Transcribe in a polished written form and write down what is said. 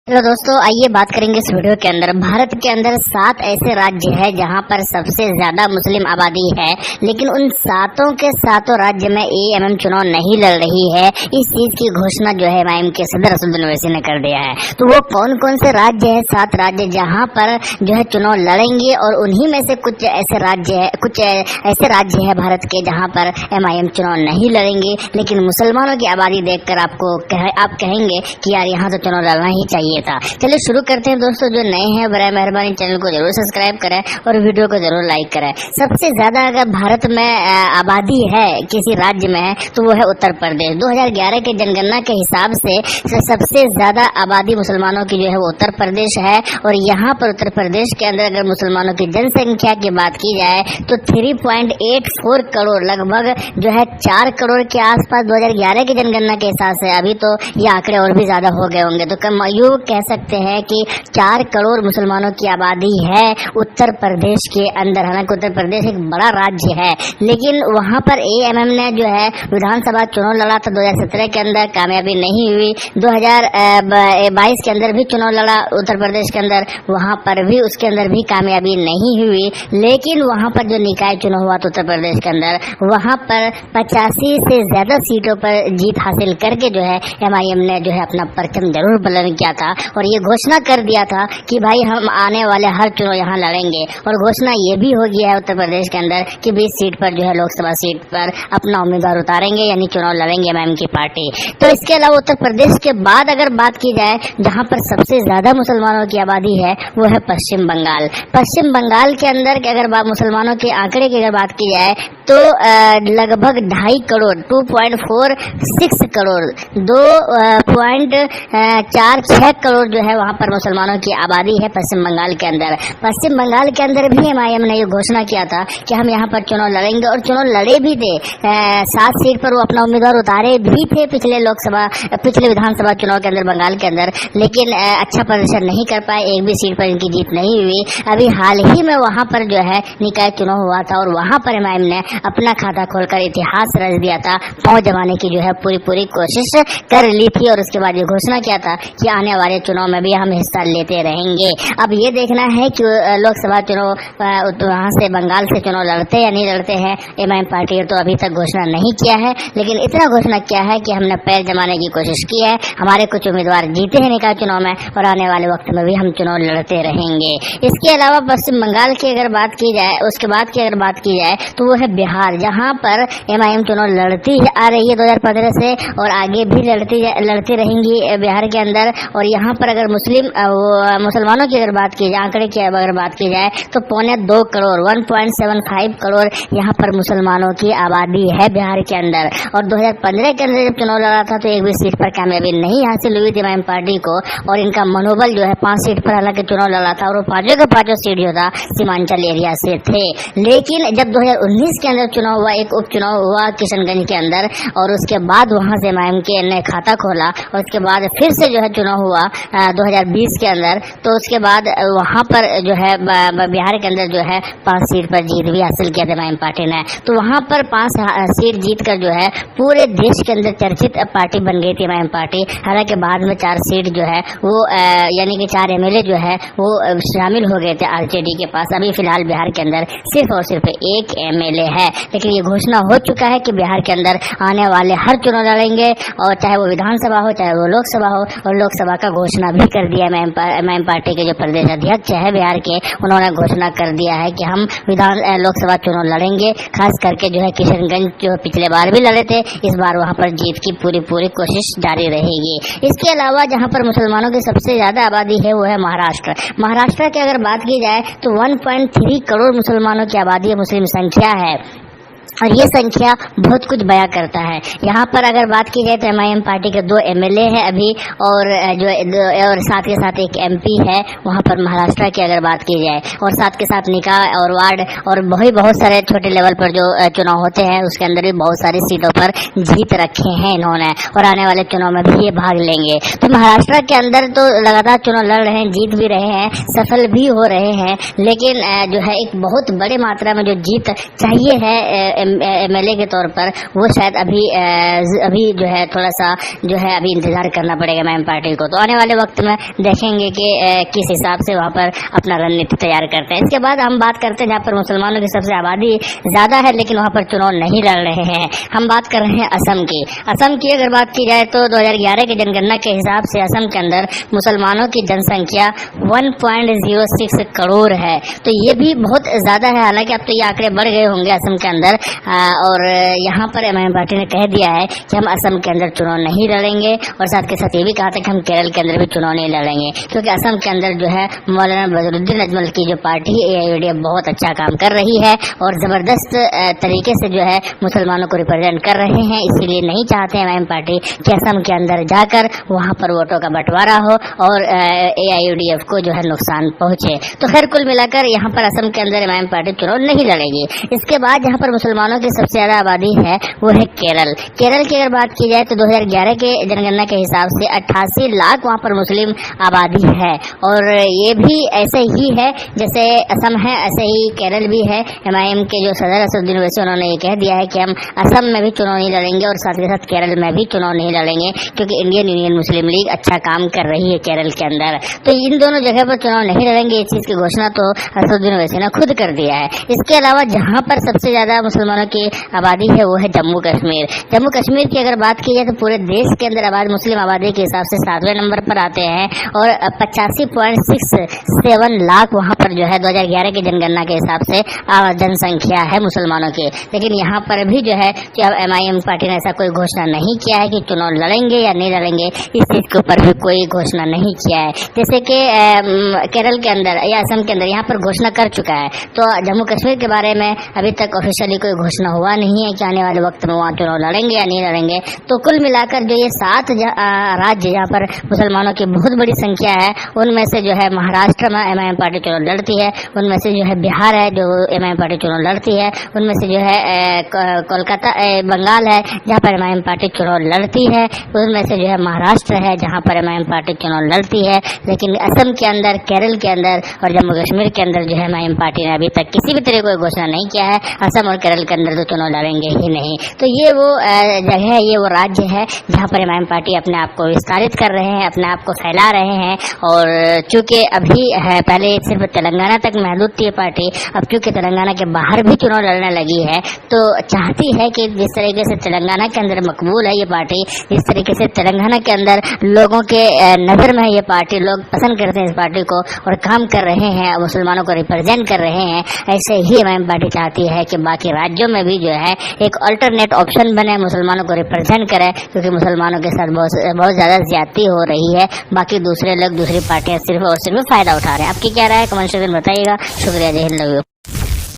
Hello दोस्तों, आइए बात करेंगे इस वीडियो के अंदर। भारत के अंदर 7 ऐसे राज्य है जहां पर सबसे ज्यादा मुस्लिम आबादी है, लेकिन उन सातों के सातों राज्य में एएमएम चुनाव नहीं लड़ रही है। इस चीज की घोषणा जो है एमआईएम के सदर असदुद्दीन ओवैसी ने कर दिया है। तो वो कौन कौन से राज्य है? 7 राज्य जहां पर जो है चुनाव लड़ेंगे, और उन्हीं में से कुछ ऐसे राज्य है भारत के जहां पर एमआईएम चुनाव नहीं लड़ेंगे। लेकिन मुसलमानों की आबादी देखकर आप कहेंगे कि यार यहाँ तो चुनाव लड़ना ही चाहिए था। चलिए शुरू करते हैं दोस्तों। जो नए हैं बराए मेहरबानी चैनल को जरूर सब्सक्राइब करें और वीडियो को जरूर लाइक करें। सबसे ज्यादा अगर भारत में आबादी है किसी राज्य में है तो वो है उत्तर प्रदेश। 2011 के जनगणना के हिसाब से सबसे ज्यादा आबादी मुसलमानों की जो है वो उत्तर प्रदेश है। और यहाँ पर उत्तर प्रदेश के अंदर अगर मुसलमानों की जनसंख्या की बात की जाए तो 3.84 करोड़, लगभग जो है 4 करोड़ के आसपास 2011 की जनगणना के हिसाब से। अभी तो ये आंकड़े और भी ज्यादा हो गए होंगे। तो कम कह सकते हैं कि 4 करोड़ मुसलमानों की आबादी है उत्तर प्रदेश के अंदर। हालांकि उत्तर प्रदेश एक बड़ा राज्य है, लेकिन वहां पर एएमएम ने जो है विधानसभा चुनाव लड़ा था 2017 के अंदर, कामयाबी नहीं हुई। 2022 के अंदर भी चुनाव लड़ा उत्तर प्रदेश के अंदर, वहां पर भी उसके अंदर भी कामयाबी नहीं हुई। लेकिन वहां पर जो निकाय चुनाव हुआ था उत्तर प्रदेश के अंदर, वहां पर 85 से ज्यादा सीटों पर जीत हासिल करके जो है एमआईएम ने जो है अपना परचम जरूर बुलंद किया था। और ये घोषणा कर दिया था कि भाई हम आने वाले हर चुनाव यहाँ लड़ेंगे। और घोषणा ये भी हो गया है उत्तर प्रदेश के अंदर कि 20 सीट पर जो है लोकसभा सीट पर अपना उम्मीदवार उतारेंगे, यानी चुनाव लड़ेंगे एमआईएम की पार्टी। तो इसके अलावा उत्तर प्रदेश के बाद अगर बात की जाए जहाँ पर सबसे ज्यादा मुसलमानों की आबादी है वो है पश्चिम बंगाल। पश्चिम बंगाल के अंदर अगर मुसलमानों के आंकड़े की अगर बात की जाए तो लगभग 2.5 करोड़, 2.46 करोड़, 2.46 करोड़ जो है वहां पर मुसलमानों की आबादी है पश्चिम बंगाल के अंदर। पश्चिम बंगाल के अंदर भी एमआईएम ने ये घोषणा किया था कि हम यहाँ पर चुनाव लड़ेंगे, और चुनाव लड़े भी थे। 7 सीट पर वो अपना उम्मीदवार उतारे भी थे पिछले विधानसभा चुनाव के अंदर बंगाल के अंदर, लेकिन अच्छा प्रदर्शन नहीं कर पाए। एक भी सीट पर इनकी जीत नहीं हुई। अभी हाल ही में वहां पर जो है निकाय चुनाव हुआ था, और वहां पर एमआईएम ने अपना खाता खोलकर इतिहास रच दिया था। पांव जमाने की जो है पूरी कोशिश कर ली थी, और उसके बाद ये घोषणा किया था कि आने वाले चुनाव में भी हम हिस्सा लेते रहेंगे। अब ये देखना है कि लोकसभा चुनाव वहां से बंगाल से चुनाव लड़ते या नहीं लड़ते हैं। एमआईएम पार्टी तो अभी तक घोषणा नहीं किया है, लेकिन इतना घोषणा किया है कि हमने पैर जमाने की कोशिश की है, हमारे कुछ उम्मीदवार जीते हैं निकाय चुनाव में, और आने वाले वक्त में भी हम चुनाव लड़ते रहेंगे। इसके अलावा पश्चिम बंगाल की अगर बात की जाए, उसके बाद की अगर बात की जाए तो वो है बिहार, जहाँ पर एमआईएम चुनाव लड़ती आ रही है 2015 से, और आगे भी लड़ती रहेंगी बिहार के अंदर। और यहाँ पर अगर मुसलमानों की अगर बात की जाए, आंकड़े की अगर बात की जाए तो 2.25 करोड़, 1.75 करोड़ यहाँ पर मुसलमानों की आबादी है बिहार के अंदर। और 2015 के अंदर जब चुनाव लड़ा था तो एक भी सीट पर कामयाबी नहीं हासिल हुई थी एमआईएम पार्टी को, और इनका मनोबल जो है 5 सीट पर हालांकि चुनाव लड़ा था, और वो 5 के 5 सीट जो था सीमांचल एरिया से थे। लेकिन जब 2019 के अंदर चुनाव हुआ, एक उपचुनाव हुआ किशनगंज के अंदर, और उसके बाद वहां से एमआईएम के ने खाता खोला, और उसके बाद फिर से जो है चुनाव हुआ 2020 के अंदर। तो उसके बाद वहां पर जो है बिहार के अंदर जो है 5 सीट पर जीत भी हासिल किया था एमआईएम पार्टी ने। तो वहां पर 5 सीट जीत कर जो है पूरे देश के अंदर चर्चित पार्टी बन गई थी एमआईएम पार्टी। हालांकि बाद में 4 सीट जो है वो यानी कि 4 एमएलए जो है वो शामिल हो गए थे आरजेडी के पास। अभी फिलहाल बिहार के अंदर सिर्फ और सिर्फ 1 एमएलए है, लेकिन ये घोषणा हो चुका है कि बिहार के अंदर आने वाले हर चुनाव लड़ेंगे, और चाहे वो विधानसभा हो चाहे वो लोकसभा हो। और लोकसभा का घोषणा भी कर दिया एमआईएम पार्टी के जो प्रदेश अध्यक्ष है बिहार के, उन्होंने घोषणा कर दिया है कि हम लोकसभा चुनाव लड़ेंगे। खास करके जो है किशनगंज जो पिछले बार भी लड़े थे, इस बार वहां पर जीत की पूरी कोशिश जारी रहेगी। इसके अलावा जहां पर मुसलमानों की सबसे ज्यादा आबादी है वो है महाराष्ट्र। महाराष्ट्र की अगर बात की जाए तो 1.3 करोड़ मुसलमानों की आबादी है, मुस्लिम संख्या है, और ये संख्या बहुत कुछ बयां करता है। यहाँ पर अगर बात की जाए तो एमआईएम पार्टी के 2 एमएलए है अभी, और साथ के साथ 1 एमपी है वहाँ पर महाराष्ट्र की अगर बात की जाए, और साथ के साथ निकाय और वार्ड और बहुत सारे छोटे लेवल पर जो चुनाव होते हैं उसके अंदर भी बहुत सारी सीटों पर जीत रखे हैं इन्होंने, और आने वाले चुनाव में भी ये भाग लेंगे। तो महाराष्ट्र के अंदर तो लगातार चुनाव लड़ रहे हैं, जीत भी रहे हैं, सफल भी हो रहे हैं, लेकिन जो है एक बहुत बड़े मात्रा में जो जीत चाहिए है MLA के तौर पर वो शायद अभी जो है थोड़ा सा जो है अभी इंतजार करना पड़ेगा एमआईएम पार्टी को। तो आने वाले वक्त में देखेंगे कि किस हिसाब से वहाँ पर अपना रणनीति तैयार करते हैं। इसके बाद हम बात करते हैं जहाँ पर मुसलमानों की सबसे आबादी ज्यादा है लेकिन वहाँ पर चुनाव नहीं लड़ रहे हैं। हम बात कर रहे हैं असम की। असम की अगर बात की जाए तो 2011 की जनगणना के हिसाब से असम के अंदर मुसलमानों की जनसंख्या 1.06 करोड़ है। तो ये भी बहुत ज्यादा है। हालांकि अब तो ये आंकड़े बढ़ गए होंगे असम के अंदर, और यहाँ पर एमआईएम पार्टी ने कह दिया है कि हम असम के अंदर चुनाव नहीं लड़ेंगे, और साथ के साथ ये भी कहा था कि हम केरल के अंदर भी चुनाव नहीं लड़ेंगे, क्योंकि असम के अंदर जो है मौलाना बदरुद्दीन अजमल की जो पार्टी AIUDF बहुत अच्छा काम कर रही है और जबरदस्त तरीके से जो है मुसलमानों को रिप्रेजेंट कर रहे हैं। इसीलिए नहीं चाहते एमआईएम पार्टी कि असम के अंदर जाकर वहां पर वोटों का बंटवारा हो और AIUDF को जो है नुकसान पहुंचे। तो खैर कुल मिलाकर यहाँ पर असम के अंदर एमआईएम पार्टी चुनाव नहीं लड़ेगी। इसके बाद जहाँ पर मुसलमानों की सबसे ज्यादा आबादी है वो है केरल। केरल की अगर बात की जाए तो 2011 के जनगणना के हिसाब से 88 लाख वहाँ पर मुस्लिम आबादी है, और ये भी ऐसे ही है जैसे असम है ऐसे ही केरल भी है। एमआईएम के जो सदर असदुद्दीन ओवैसी उन्होंने ये कह दिया है कि हम असम में भी चुनाव नहीं लड़ेंगे और साथ के साथ केरल में भी चुनाव नहीं लड़ेंगे, क्योंकि इंडियन यूनियन मुस्लिम लीग अच्छा काम कर रही है केरल के अंदर। तो इन दोनों जगह पर चुनाव नहीं लड़ेंगे, इस चीज की घोषणा तो असदुद्दीन ओवैसी ने खुद कर दिया है। इसके अलावा जहाँ पर सबसे ज्यादा मुसलमानों की आबादी है वो है जम्मू कश्मीर। जम्मू कश्मीर की अगर बात की जाए तो पूरे देश के अंदर मुस्लिम आबादी के हिसाब से 7वें नंबर पर आते हैं, और 85.67 लाख वहाँ पर जो है 2011 की जनगणना के हिसाब से जनसंख्या है मुसलमानों की। लेकिन यहाँ पर भी जो है कि अब एमआईएम पार्टी ने ऐसा कोई घोषणा नहीं किया है कि चुनाव लड़ेंगे या नहीं लड़ेंगे, इस चीज के ऊपर भी कोई घोषणा नहीं किया है। जैसे कि केरल के अंदर या असम के अंदर यहाँ पर घोषणा कर चुका है, तो जम्मू कश्मीर के बारे में अभी तक ऑफिशियली कोई घोषणा हुआ नहीं है कि आने वाले वक्त में वहाँ चुनाव लड़ेंगे या नहीं लड़ेंगे। तो कुल मिलाकर जो ये 7 राज्य जहाँ पर मुसलमानों की बहुत बड़ी संख्या है, उनमें से जो है महाराष्ट्र में एमआईएम पार्टी चुनाव लड़ती है, उनमें से जो है बिहार है जो एमआईएम पार्टी चुनाव लड़ती है, उनमें से जो है कोलकाता बंगाल है जहाँ पर एमआईएम पार्टी चुनाव लड़ती है, उनमें से जो है महाराष्ट्र है जहाँ पर एमआईएम पार्टी चुनाव लड़ती है। लेकिन असम के अंदर, केरल के अंदर और जम्मू कश्मीर के अंदर जो है एमआईएम पार्टी ने अभी तक किसी भी तरह कोई घोषणा नहीं किया है असम और केरल के अंदर तो चुनाव लड़ेंगे ही नहीं। तो ये वो जगह है, ये वो राज्य है जहाँ पर एमआईएम पार्टी अपने आप को विस्तारित कर रहे हैं, अपने आप को फैला रहे हैं। और चूंकि अभी है, पहले सिर्फ तेलंगाना तक महदूद थी ये पार्टी, अब चूंकि तेलंगाना के बाहर भी चुनाव लड़ने लगी है, तो चाहती है कि जिस तरीके से तेलंगाना के अंदर मकबूल है ये पार्टी, जिस तरीके से तेलंगाना के अंदर लोगों के नजर में ये पार्टी, लोग पसंद करते हैं इस पार्टी को और काम कर रहे हैं, मुसलमानों को रिप्रेजेंट कर रहे हैं, ऐसे ही एमआईएम पार्टी चाहती है कि बाकी राज्यों में भी जो है एक अल्टरनेट ऑप्शन बने, मुसलमानों को रिप्रेजेंट करे, क्योंकि मुसलमानों के साथ बहुत ज्यादा ज्यादती हो रही है। बाकी दूसरे लोग, दूसरी पार्टियां सिर्फ और सिर्फ फायदा उठा रहे हैं। आपकी क्या राय है कमेंट सेक्शन में बताइएगा। शुक्रिया, जय हिंद, लव यू।